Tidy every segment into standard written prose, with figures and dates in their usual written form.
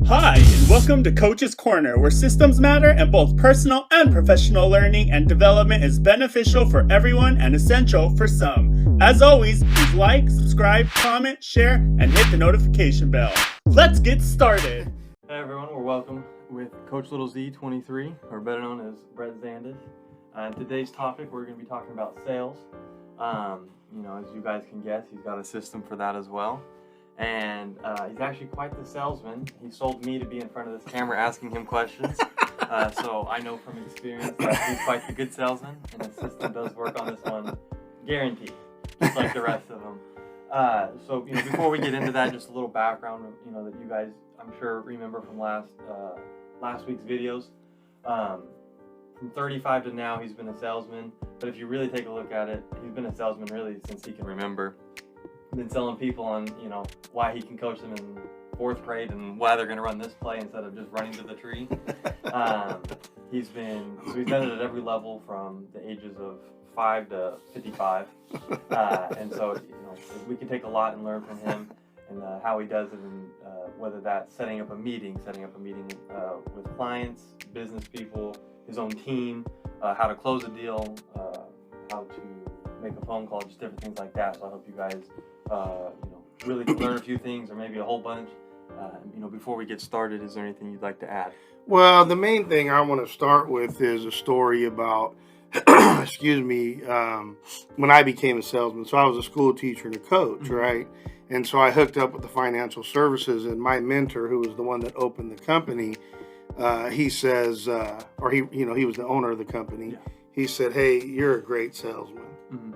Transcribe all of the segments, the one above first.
Hi, and welcome to Coach's Corner, where systems matter and both personal and professional learning and development is beneficial for everyone and essential for some. As always, please like, subscribe, comment, share, and hit the notification bell. Let's get started. Hey everyone, we're welcome with Coach Little Z 23, or better known as Brett Zandes. Today's topic, we're going to be talking about sales. As you guys can guess, he's got a system for that as well. And he's actually quite the salesman. He sold me to be in front of this camera asking him questions. So I know from experience that he's quite the good salesman, and his system does work on this one, guaranteed, just like the rest of them. Before we get into that, just a little background, that you guys, I'm sure, remember from last week's videos. From 35 to now, he's been a salesman. But if you really take a look at it, he's been a salesman really since he can remember. Been selling people on, why he can coach them in fourth grade and why they're going to run this play instead of just running to the tree. He's done it at every level from the ages of 5 to 55. We can take a lot and learn from him and how he does it, and whether that's setting up a meeting with clients, business people, his own team, how to close a deal, how to make a phone call, just different things like that. So I hope you guys really learn a few things, or maybe a whole bunch. Before we get started, is there anything you'd like to add? Well, the main thing I want to start with is a story about, when I became a salesman. So I was a school teacher and a coach, right? And so I hooked up with the financial services, and my mentor, who was the one that opened the company, he says, he was the owner of the company. Yeah. He said, "Hey, you're a great salesman." Mm-hmm.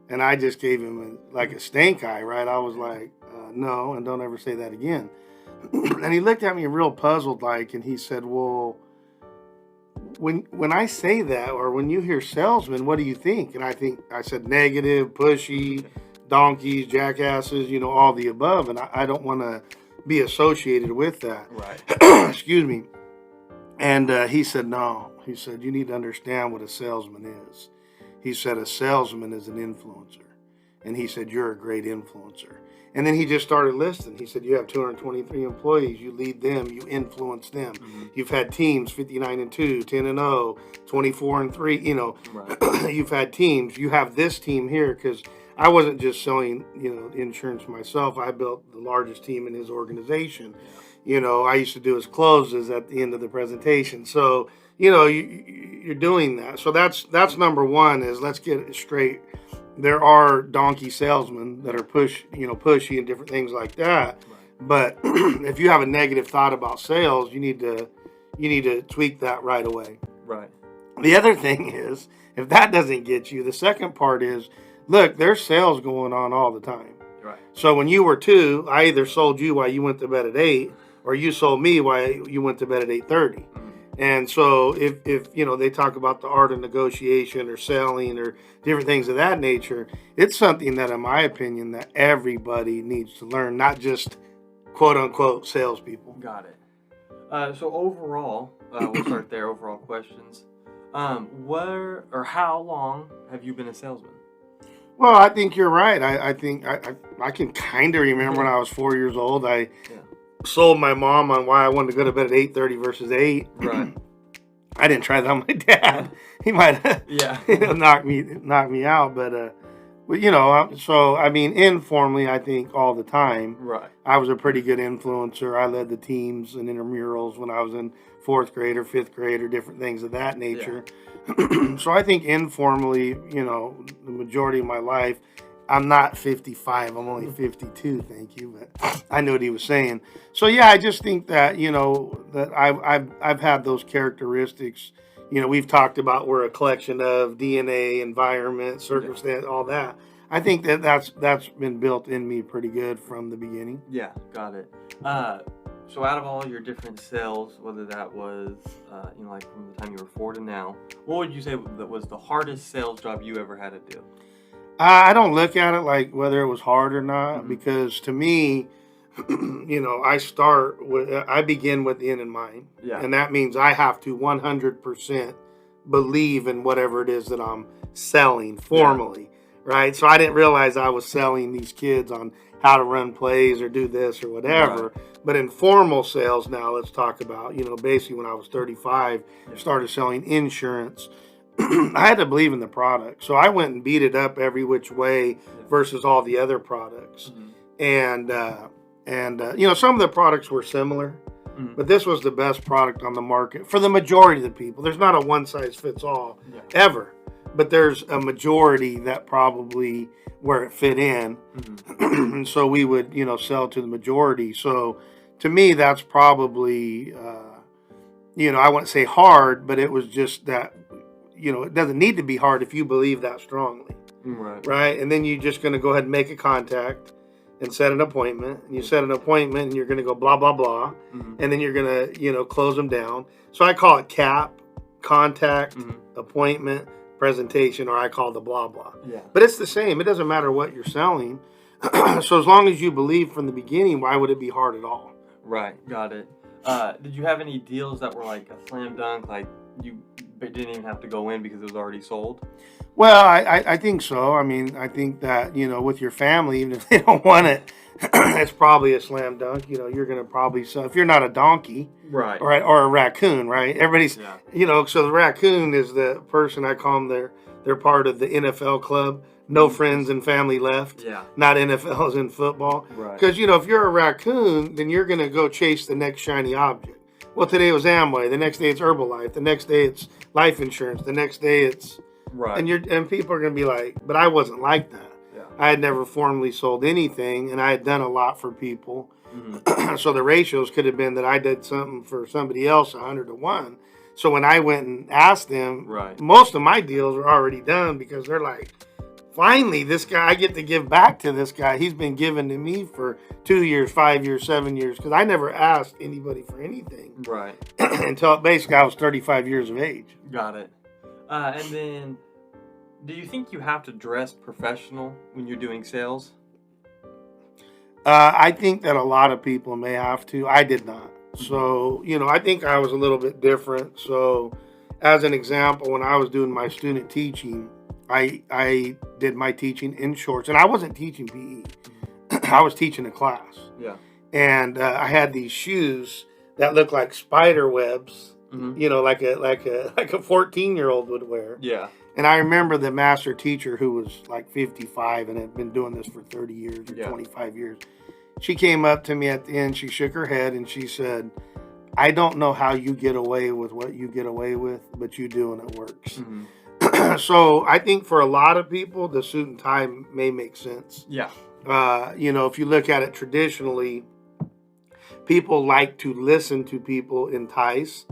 And I just gave him a stink eye, right? I was like, no, and don't ever say that again. And he looked at me real puzzled and he said, "Well, when I say that, or when you hear salesman, what do you think?" And I said negative, pushy, donkeys, jackasses, all the above. And I don't want to be associated with that. Right. Excuse me. And he said, "No." He said, "You need to understand what a salesman is." He said, "A salesman is an influencer." And he said, "You're a great influencer." And then he just started listing. He said, "You have 223 employees. You lead them. You influence them. Mm-hmm. You've had teams 59-2, 10-0, 24-3. Right. You've had teams. You have this team here," because I wasn't just selling, insurance myself. I built the largest team in his organization. Yeah. I used to do his closes at the end of the presentation. So, you're doing that. So that's number one, is let's get it straight. There are donkey salesmen that are pushy and different things like that. Right. But if you have a negative thought about sales, you need to tweak that right away. Right. The other thing is, if that doesn't get you, the second part is, look, there's sales going on all the time. Right. So when you were 2, I either sold you while you went to bed at 8, or you sold me while you went to bed at 8:30. Mm-hmm. And so if they talk about the art of negotiation or selling or different things of that nature, it's something that, in my opinion, that everybody needs to learn, not just quote unquote salespeople. Got it. So overall, we'll start there. Overall questions. Where or how long have you been a salesman? Well, I think you're right. I think I can kind of remember when I was 4 years old. I sold my mom on why I wanted to go to bed at 8:30 versus 8. Right. I didn't try that on my dad. He might have knocked me out, but so I mean, informally, I think all the time. Right. I was a pretty good influencer. I led the teams and intramurals when I was in 4th grade or 5th grade or different things of that nature. Yeah. So I think informally, the majority of my life. I'm not 55. I'm only 52. Thank you, but I knew what he was saying. So yeah, I just think that that I've had those characteristics. We've talked about we're a collection of DNA, environment, circumstance, all that. I think that's been built in me pretty good from the beginning. Yeah, got it. So out of all your different sales, whether that was like from the time you were 4 to now, what would you say that was the hardest sales job you ever had to do? I don't look at it like whether it was hard or not, because to me, I begin with the end in mind. Yeah. And that means I have to 100% believe in whatever it is that I'm selling formally. right? So I didn't realize I was selling these kids on how to run plays or do this or whatever. Right. But in formal sales now, let's talk about, basically when I was 35, Yeah. started selling insurance. I had to believe in the product. So I went and beat it up every which way versus all the other products. Mm-hmm. And some of the products were similar, Mm-hmm. but this was the best product on the market for the majority of the people. There's not a one size fits all Yeah. ever, but there's a majority that probably where it fit in. Mm-hmm. And so we would, sell to the majority. So to me, that's probably, I wouldn't say hard, but it was just that, it doesn't need to be hard if you believe that strongly. Right. Right. And then you're just going to go ahead and make a contact and set an appointment. And you set an appointment and you're going to go blah, blah, blah. Mm-hmm. And then you're going to, close them down. So I call it CAP, contact, Mm-hmm. appointment, presentation, or I call the blah, blah. Yeah. But it's the same. It doesn't matter what you're selling. So as long as you believe from the beginning, why would it be hard at all? Right. Got it. Did you have any deals that were like a slam dunk, like you didn't even have to go in because it was already sold? Well, I think so. I mean, I think that, with your family, even if they don't want it, it's probably a slam dunk. You're going to probably sell. If you're not a donkey Right. or a raccoon, right? Everybody's, Yeah. So the raccoon is the person, I call them, they're part of the NFL club. No friends and family left. Yeah. Not NFL as in football. Right. Because, if you're a raccoon, then you're going to go chase the next shiny object. Well, today it was Amway. The next day it's Herbalife. The next day it's life insurance. The next day it's... Right. And people are going to be like, but I wasn't like that. Yeah. I had never formally sold anything, and I had done a lot for people. Mm-hmm. So the ratios could have been that I did something for somebody else 100 to 1. So when I went and asked them, Right. most of my deals were already done because they're like, finally, this guy, I get to give back to this guy. He's been given to me for 2 years, 5 years, 7 years, because I never asked anybody for anything Right. until basically I was 35 years of age. Got it. And then, do you think you have to dress professional when you're doing sales? I think that a lot of people may have to. I did not. So, I think I was a little bit different. So, as an example, when I was doing my student teaching, I did my teaching in shorts. And I wasn't teaching PE. I was teaching a class. Yeah. And I had these shoes that looked like spider webs, Mm-hmm. like a 14-year-old would wear. Yeah. And I remember the master teacher who was like 55 and had been doing this for 30 years or 25 years. She came up to me at the end. She shook her head and she said, I don't know how you get away with what you get away with, but you do and it works. Mm-hmm. So I think for a lot of people, the suit and tie may make sense. Yeah. If you look at it traditionally, people like to listen to people in ties,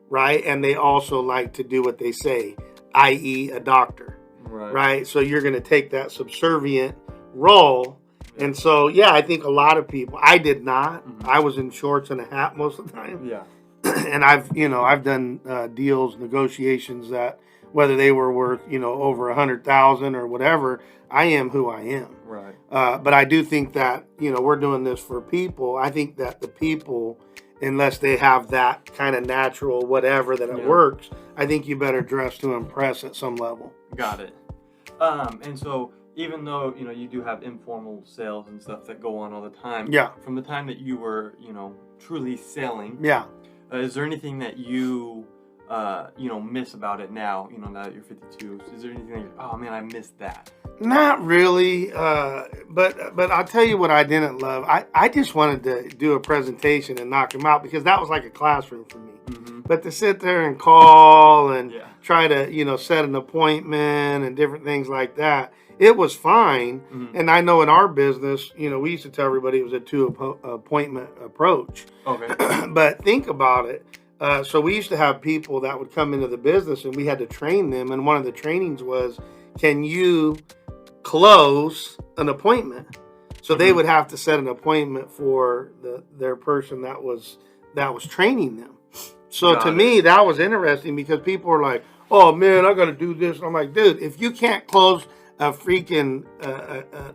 right? And they also like to do what they say, i.e. a doctor, right? So you're going to take that subservient role. And so, I think a lot of people, I did not. Mm-hmm. I was in shorts and a hat most of the time. Yeah. And I've done deals, negotiations that whether they were worth, over 100,000 or whatever, I am who I am. Right. But I do think that, we're doing this for people. I think that the people, unless they have that kind of natural whatever that it works, I think you better dress to impress at some level. Got it. And so even though, you do have informal sales and stuff that go on all the time. Yeah. From the time that you were, truly selling. Yeah. Is there anything that you, miss about it now, now that you're 52? Is there anything that you're, oh man, I missed that? Not really, but I'll tell you what I didn't love. I just wanted to do a presentation and knock them out because that was like a classroom for me. Mm-hmm. But to sit there and call and Yeah. try to, set an appointment and different things like that, it was fine. Mm-hmm. And I know in our business, we used to tell everybody it was a 2-appointment approach. Okay. But think about it. So we used to have people that would come into the business and we had to train them. And one of the trainings was, can you close an appointment? So they would have to set an appointment for their person that was training them. So to me, that was interesting because people were like, oh man, I got to do this. And I'm like, dude, if you can't close a freaking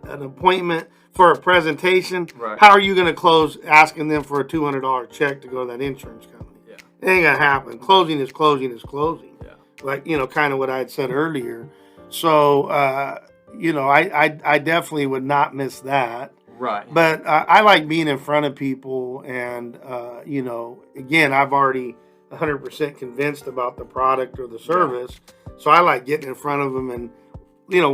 an appointment for a presentation, how are you going to close asking them for a $200 check to go to that insurance company? Yeah. It ain't going to happen. Closing is closing is closing. Yeah. Like, kind of what I had said earlier. So, I definitely would not miss that. Right. But I like being in front of people, and again, I've already 100% convinced about the product or the service, so I like getting in front of them and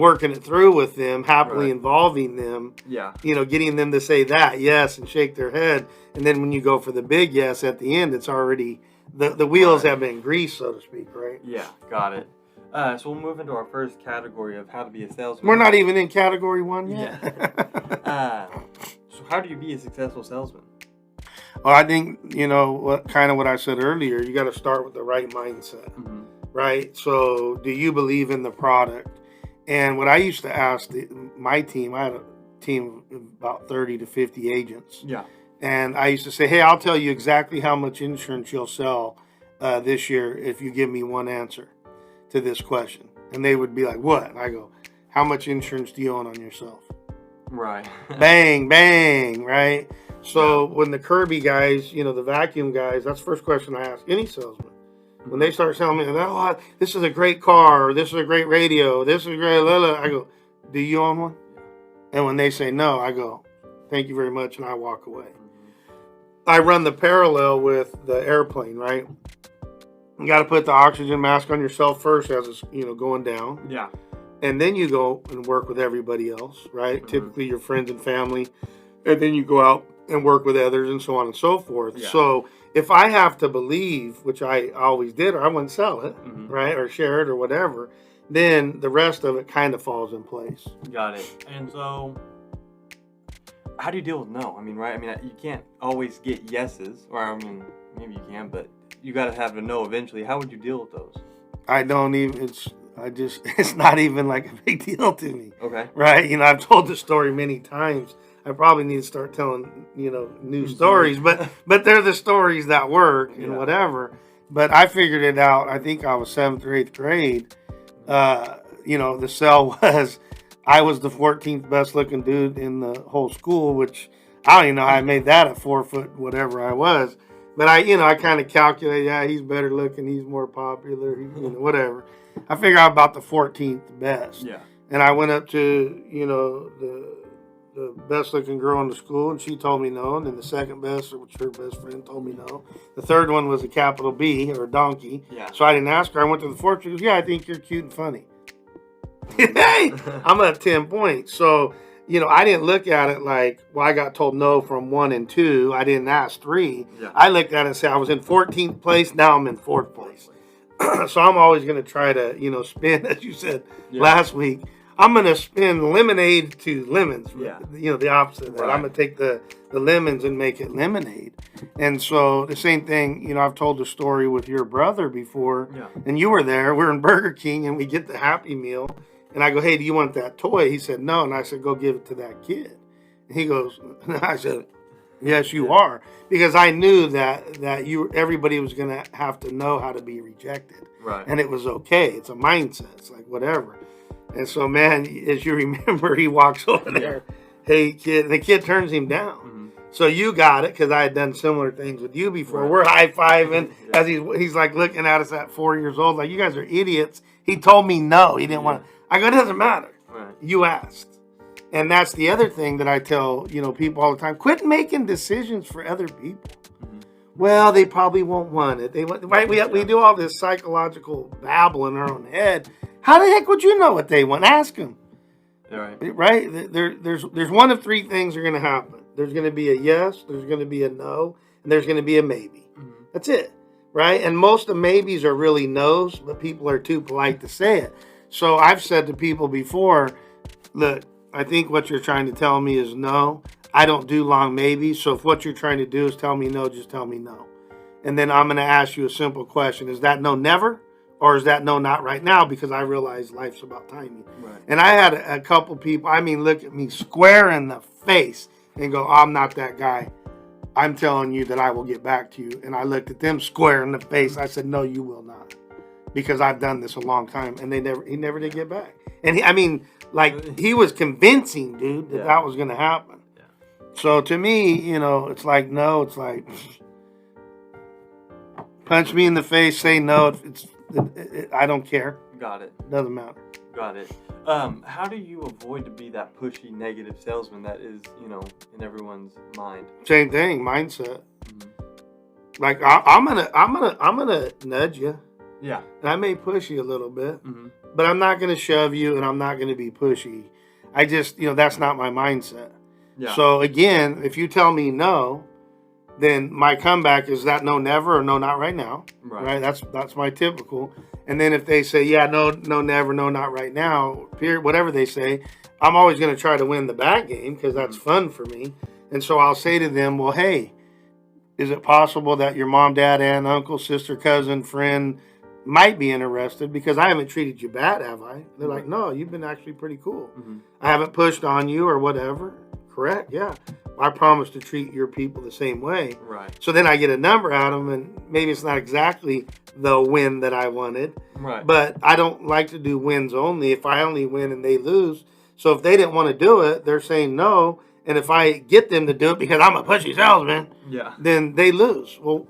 working it through with them, happily involving them. Yeah. Getting them to say that yes and shake their head, and then when you go for the big yes at the end, it's already the wheels have been greased, so to speak, right? Yeah, got it. So we'll move into our first category of how to be a salesman. We're not even in category 1 yet. Yeah. So how do you be a successful salesman? Well, I think, what I said earlier, you got to start with the right mindset, right? So do you believe in the product? And what I used to ask my team, I had a team of about 30 to 50 agents. Yeah. And I used to say, hey, I'll tell you exactly how much insurance you'll sell this year if you give me one answer to this question. And they would be like, what? And I go, how much insurance do you own on yourself? Right. Bang, bang, right? So when the Kirby guys, the vacuum guys, that's the first question I ask any salesman. When they start telling me, oh, this is a great car, or this is a great radio, this is a great, I go, do you own one? And when they say no, I go, thank you very much, and I walk away. I run the parallel with the airplane, right? You got to put the oxygen mask on yourself first as it's, going down. Yeah. And then you go and work with everybody else, right? Typically your friends and family. And then you go out and work with others and so on and so forth. Yeah. So if I have to believe, which I always did, or I wouldn't sell it, right? Or share it or whatever, then the rest of it kind of falls in place. Got it. And so how do you deal with no? I mean, right? I mean, you can't always get yeses, or I mean, maybe you can, but you got to have a no eventually. How would you deal with those? I don't even, it's not even like a big deal to me. Okay. Right? I've told the story many times. I probably need to start telling, new stories, but they're the stories that work and whatever. But I figured it out. I think I was 7th or 8th grade. The sell was, I was the 14th best looking dude in the whole school, which I don't even know how I made that at 4 foot, whatever I was. But I kind of calculated, yeah, he's better looking, he's more popular, whatever. I figured out about the 14th best. Yeah. And I went up to, the best looking girl in the school, and she told me no. And then the second best, which her best friend, told me no. The third one was a capital B, or a donkey. Yeah. So I didn't ask her. I went to the fourth. She goes, yeah, I think you're cute and funny. Hey, I'm at 10 points. So, I didn't look at it like, well, I got told no from 1 and 2. I didn't ask 3. Yeah. I looked at it and said, I was in 14th place. Now I'm in 4th place. So I'm always going to try to, spin, as you said last week. I'm going to spin lemonade to lemons. Yeah. The opposite of that. Right. I'm going to take the lemons and make it lemonade. And so the same thing, I've told the story with your brother before. Yeah. And you were there. We're in Burger King and we get the Happy Meal. And I go, hey, do you want that toy? He said, no. And I said, go give it to that kid. And he goes, I said, yes, you are. Because I knew that everybody was going to have to know how to be rejected. Right. And it was okay. It's a mindset. It's like whatever. And so, man, as you remember, he walks over there. Hey, kid. And the kid turns him down. Mm-hmm. So you got it because I had done similar things with you before. Right. We're high-fiving as he's like looking at us at 4 years old. Like, you guys are idiots. He told me no. He didn't want to. I go, it doesn't matter. Right. You asked. And that's the other thing that I tell, people all the time. Quit making decisions for other people. Mm-hmm. Well, they probably won't want it. Right? We do all this psychological babble in our own head. How the heck would you know what they want? Ask them. Right? There's one of 3 things are going to happen. There's going to be a yes, there's going to be a no, and there's going to be a maybe. Mm-hmm. That's it. Right? And most of maybes are really no's, but people are too polite to say it. So I've said to people before, look, I think what you're trying to tell me is no. I don't do long maybes. So if what you're trying to do is tell me no, just tell me no. And then I'm going to ask you a simple question. Is that no never? Or is that no not right now? Because I realize life's about timing. Right. And I had a couple people, look at me square in the face and go, I'm not that guy. I'm telling you that I will get back to you. And I looked at them square in the face. I said, no, you will not. Because I've done this a long time. And he never did get back. And he was convincing, dude, that was going to happen. Yeah. So to me, it's like, no, it's like, punch me in the face, say no. I don't care. Got it. Doesn't matter. Got it. How do you avoid to be that pushy, negative salesman that is, you know, in everyone's mind? Same thing, mindset. Mhm. Like I'm gonna nudge you, Yeah. and I may push you a little bit, Hmm. but I'm not gonna shove you, and I'm not gonna be pushy. I just, that's not my mindset. Yeah. So again, if you tell me no, then my comeback is that no, never, or no, not right now. Right? That's my typical. And then if they say, yeah, no, never, no, not right now, period, whatever they say, I'm always going to try to win the bad game because that's fun for me. And so I'll say to them, well, hey, is it possible that your mom, dad, aunt, uncle, sister, cousin, friend might be interested? Because I haven't treated you bad, have I? They're like, no, you've been actually pretty cool. Hmm. I haven't pushed on you or whatever. Correct, yeah. I promise to treat your people the same way. Right. So then I get a number out of them, and maybe it's not exactly the win that I wanted. Right. But I don't like to do wins only. If I only win and they lose, so if they didn't want to do it, they're saying no. And if I get them to do it because I'm a pushy salesman, Yeah. then they lose. Well,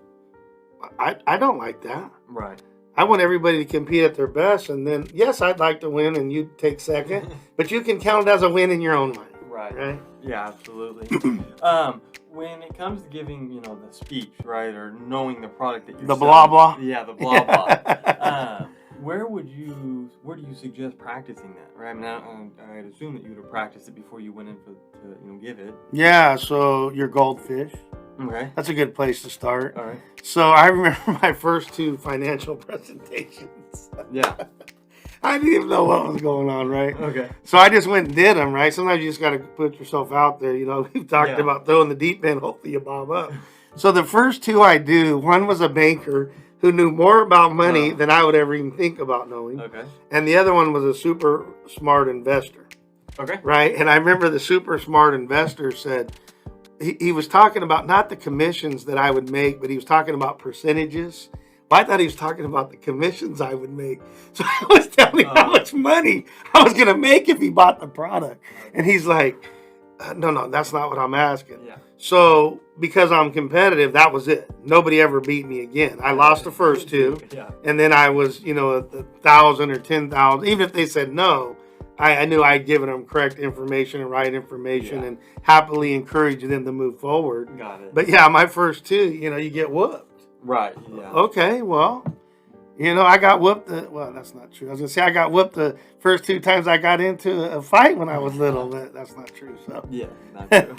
I don't like that. Right. I want everybody to compete at their best, and then yes, I'd like to win, and you take second, but you can count it as a win in your own mind. Right. Yeah, absolutely. When it comes to giving, you know, the speech, right, or knowing the product that you're The selling, blah blah. Yeah, the blah blah. Where do you suggest practicing that? Right. I mean, I'd assume that you would have practiced it before you went in to give it. Yeah. So your goldfish. Okay. That's a good place to start. All right. So I remember my first 2 financial presentations. Yeah. I didn't even know what was going on, right? Okay. So I just went and did them, right? Sometimes you just got to put yourself out there. We've talked about throwing the deep end. Hopefully you bob up. So the first 2 I do, one was a banker who knew more about money than I would ever even think about knowing. Okay. And the other one was a super smart investor. Okay. Right? And I remember the super smart investor said, he was talking about not the commissions that I would make, but he was talking about percentages. Well, I thought he was talking about the commissions I would make. So I was telling him how much money I was going to make if he bought the product. And he's like, no, that's not what I'm asking. Yeah. So because I'm competitive, that was it. Nobody ever beat me again. I lost the first 2. Yeah. And then I was, at 1,000 or 10,000. Even if they said no, I knew I'd given them correct information and right information and happily encourage them to move forward. Got it. But yeah, my first 2, you get whooped. Right. Yeah. Okay, well, I got whooped. Well, that's not true. I was going to say I got whooped the first 2 times I got into a fight when I was little. But that's not true. So. Yeah. Not true.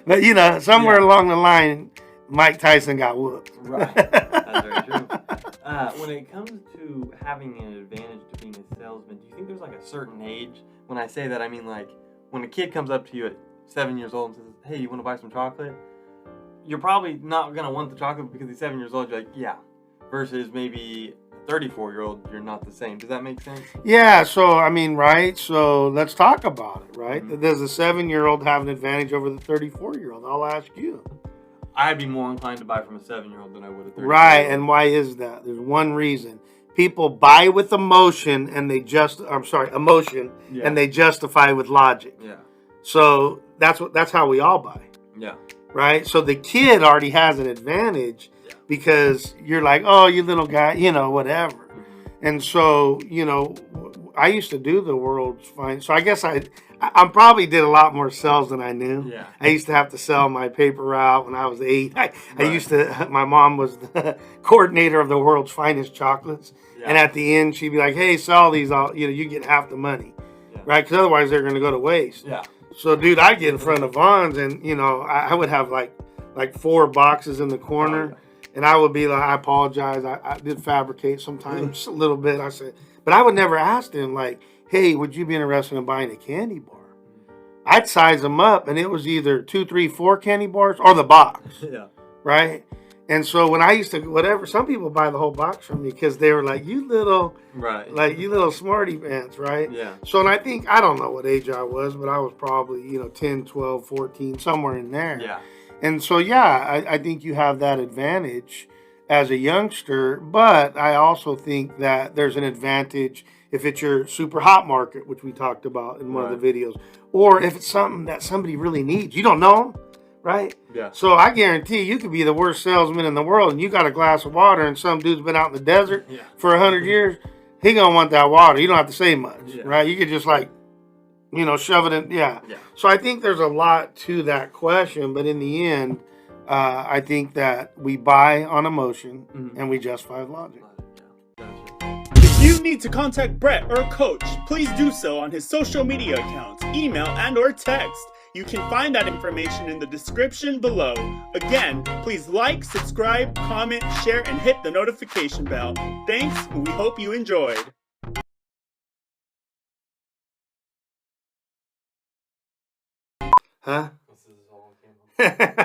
But, somewhere along the line, Mike Tyson got whooped. Right. That's very true. When it comes to having an advantage to being a salesman, do you think there's like a certain age? When I say that, I mean like when a kid comes up to you at 7 years old and says, "Hey, you want to buy some chocolate?" You're probably not going to want the chocolate because he's 7 years old. You're like, yeah. Versus maybe a 34-year-old, you're not the same. Does that make sense? Yeah, so, right? So let's talk about it, right? Mm-hmm. Does a 7-year-old have an advantage over the 34-year-old? I'll ask you. I'd be more inclined to buy from a 7-year-old than I would a 34-year-old. Right, and why is that? There's one reason. People buy with emotion and they and they justify with logic. Yeah. So that's how we all buy. Yeah. Right? So the kid already has an advantage because you're like, oh, you little guy, whatever. Mm-hmm. And so, I used to do the world's finest. So I guess I probably did a lot more sales than I knew. Yeah. I used to have to sell my paper route when I was 8. I used to, my mom was the coordinator of the world's finest chocolates. Yeah. And at the end, she'd be like, hey, sell these, you get half the money. Yeah. Right? Because otherwise they're going to go to waste. Yeah. So, dude, I'd get in front of Vons and, I would have like 4 boxes in the corner. Oh, yeah. And I would be like, I apologize. I did fabricate sometimes, just a little bit. I said, but I would never ask them like, hey, would you be interested in buying a candy bar? I'd size them up and it was either 2, 3, 4 candy bars or the box. Yeah. Right? And so when I used to, some people buy the whole box from me because they were like, you little smarty pants, right? Yeah. So, and I don't know what age I was, but I was probably, 10, 12, 14, somewhere in there. Yeah. And so, I think you have that advantage as a youngster, but I also think that there's an advantage if it's your super hot market, which we talked about in one of the videos, or if it's something that somebody really needs. You don't know them. Right? Yeah. So I guarantee you could be the worst salesman in the world and you got a glass of water and some dude's been out in the desert for 100 years. he gonna want that water. You don't have to say much, Yeah. right? You could just like, shove it in. Yeah. Yeah. So I think there's a lot to that question, but in the end, I think that we buy on emotion and we justify with logic. If you need to contact Brett or Coach, please do so on his social media accounts, email, and or text. You can find that information in the description below. Again, please like, subscribe, comment, share, and hit the notification bell. Thanks, and we hope you enjoyed. Huh? This is all it came up.